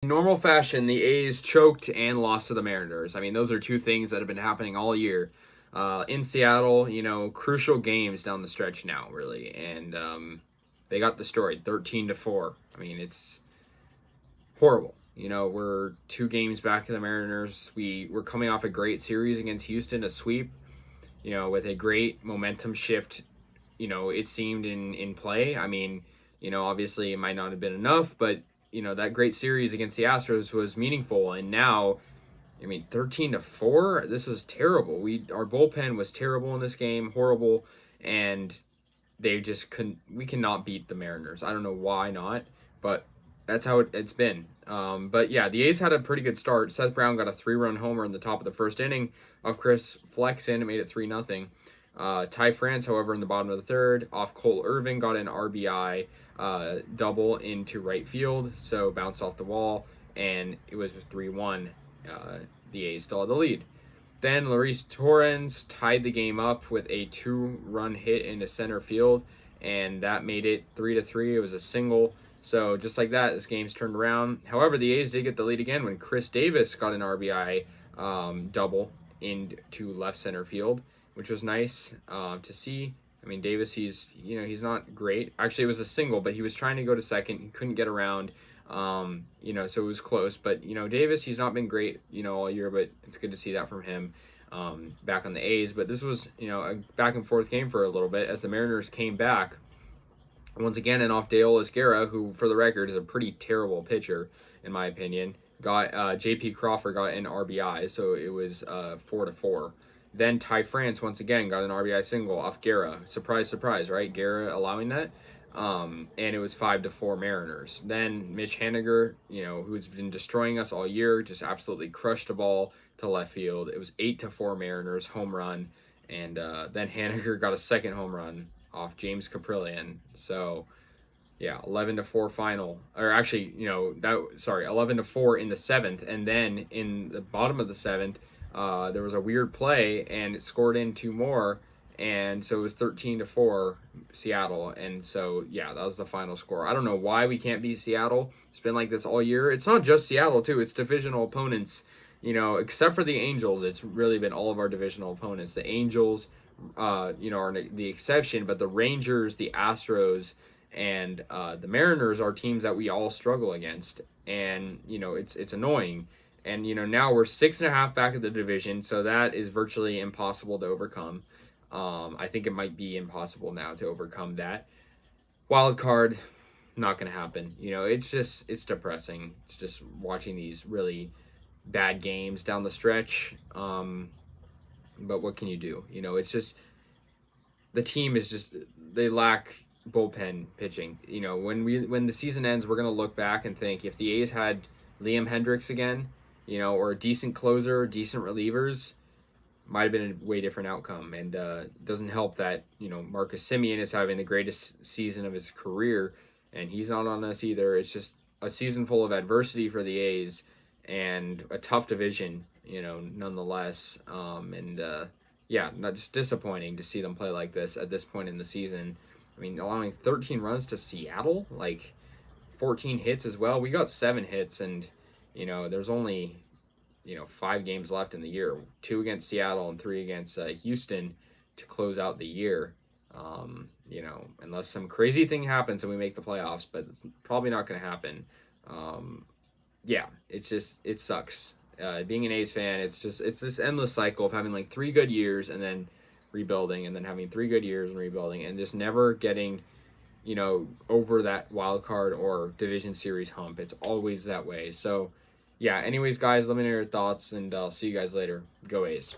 normal fashion, the A's choked and lost to the Mariners. I mean, those are two things that have been happening all year. In Seattle, crucial games down the stretch now, really, and they got destroyed, 13-4. I mean, it's horrible. We're 2 games back of the Mariners. We're coming off a great series against Houston, a sweep, with a great momentum shift, it seemed in play. I mean, obviously it might not have been enough, but, that great series against the Astros was meaningful. And now, 13-4, this was terrible. Our bullpen was terrible in this game, horrible, and they just we cannot beat the Mariners. I don't know why not, but that's how it's been. But yeah, the A's had a pretty good start. Seth Brown got a 3-run homer in the top of the first inning of Chris Flexen. It made it 3-0. Ty France, however, in the bottom of the third, off Cole Irvin, got an RBI double into right field, so bounced off the wall, and it was 3-1. The A's still had the lead. Then Luis Torrens tied the game up with a 2-run hit into center field, and that made it 3-3. It was a single. So just like that, this game's turned around. However, the A's did get the lead again when Chris Davis got an RBI double into left center field, which was nice to see. I mean, Davis, he's not great. Actually, it was a single, but he was trying to go to second. He couldn't get around, so it was close. But, Davis, he's not been great, all year, but it's good to see that from him back on the A's. But this was, a back and forth game for a little bit as the Mariners came back. Once again, and off Deolis Guerra, who, for the record, is a pretty terrible pitcher, in my opinion. J.P. Crawford got an RBI, so it was 4-4. Then Ty France, once again, got an RBI single off Guerra. Surprise, surprise, right? Guerra allowing that. And it was 5-4 Mariners. Then Mitch Haniger, who's been destroying us all year, just absolutely crushed the ball to left field. It was 8-4 Mariners, home run. And then Haniger got a second home run off James Caprillion. So, yeah, 11-4 final. Or actually, 11-4 in the 7th. And then in the bottom of the 7th, there was a weird play, and it scored in 2 more. And so it was 13-4 Seattle. And so, yeah, that was the final score. I don't know why we can't beat Seattle. It's been like this all year. It's not just Seattle, too. It's divisional opponents. Except for the Angels, it's really been all of our divisional opponents. The Angels, are the exception, but the Rangers, the Astros, and the Mariners are teams that we all struggle against. And, it's annoying. And, now we're 6.5 back of the division, so that is virtually impossible to overcome. I think it might be impossible now to overcome that. Wild card, not going to happen. It's depressing. It's just watching these really bad games down the stretch. But what can you do? It's just, the team is just, they lack bullpen pitching. When the season ends, we're going to look back and think, if the A's had Liam Hendricks again, or a decent closer, decent relievers, might have been a way different outcome. And it doesn't help that, Marcus Semien is having the greatest season of his career, and he's not on us either. It's just a season full of adversity for the A's and a tough division, nonetheless. Not just disappointing to see them play like this at this point in the season. I mean, allowing 13 runs to Seattle, 14 hits as well. We got 7 hits, and, there's only, 5 games left in the year. 2 against Seattle and 3 against Houston to close out the year. Unless some crazy thing happens and we make the playoffs, but it's probably not going to happen. It sucks. Being an A's fan, it's this endless cycle of having 3 good years and then rebuilding, and then having 3 good years and rebuilding, and just never getting, over that wild card or division series hump. It's always that way. So, yeah, anyways, guys, let me know your thoughts, and I'll see you guys later. Go A's.